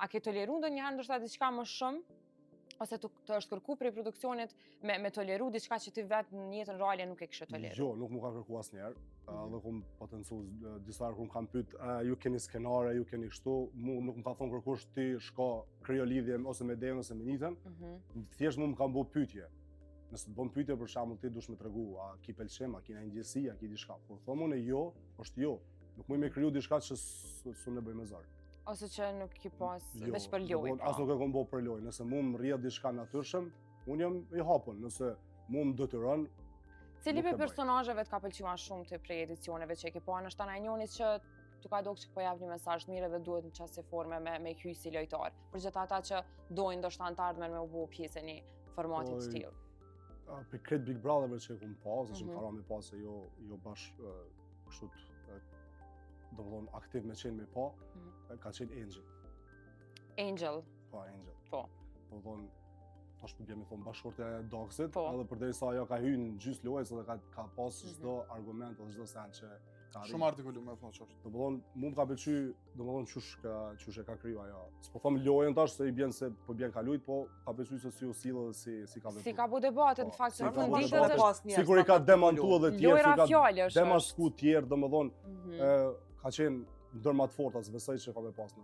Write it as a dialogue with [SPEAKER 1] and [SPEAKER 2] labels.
[SPEAKER 1] A ke toleru ndonjëherë ndoshta diçka më shumë? Ose të është kërku prej produksionit me toleru diçka që ti vetë në jetën reale nuk e kishe toleru?
[SPEAKER 2] Jo, nuk më ka kërku asnjëherë. Dhe kum potencu disa herë kum kam pyet, ju keni skenare, ju keni kështu, mu nuk më ka thonë kërkush ti shko krijo lidhje ose me Devën ose me Nitën. Thjesht mu më kanë bë pyetje. Nëse të bën pyetje për shembull ti dush me tregu, a ki pëlqem, a ki ndonjë ndjesi, a ki diçka. Kur them unë jo, është jo. Nuk më me kriju diçka që s'u ne bëj me zor.
[SPEAKER 1] Ose që nuk ki pas
[SPEAKER 2] Jo,
[SPEAKER 1] veç për lojë.
[SPEAKER 2] As nuk e kom bë për lojë. Nëse mu më rrjedh diçka natyrshëm, unë jam i hapun. Nëse mu më detyron.
[SPEAKER 1] Cili për personazheve të ka pëlqyer shumë të prej edicioneve që e ke pa, nështë ta njëri që tu ka dogë që po jap një mesazh të mirë dhe duhet në qasë forme me hyj si lojtar. Për gjithë ata që dojnë ndoshta në të ardhmen me u bë pjesë e një formati të tillë.
[SPEAKER 2] Për këtë Big Brother që kum pas, që më ka rënë pas se jo bash kështu domethënë aktiv me qenë me pa, ka qenë Angel.
[SPEAKER 1] Angel.
[SPEAKER 2] Po, Angel.
[SPEAKER 1] Po.
[SPEAKER 2] Domethënë tash po jemi thon bashkëshortja e Doxit, edhe përderisa ajo ka hyrë në gjys lojës dhe ka pas çdo argument ose çdo sen që ka.
[SPEAKER 3] Shumë artikulu me thonë çështë.
[SPEAKER 2] Domethënë mua më ka pëlqyer, domethënë çush e ka kriju ajo. S'po them lojën tash se i bën se po bën ka lut, po ka pëlqyer se si u sill dhe si ka vepruar.
[SPEAKER 1] Si ka bu debate në fakt në funditët
[SPEAKER 2] është sikur i ka demantuar edhe tjerë,
[SPEAKER 1] si ka
[SPEAKER 2] demasku tjerë, domethënë ka qenë ndër më të forta, besoj që ka me pas.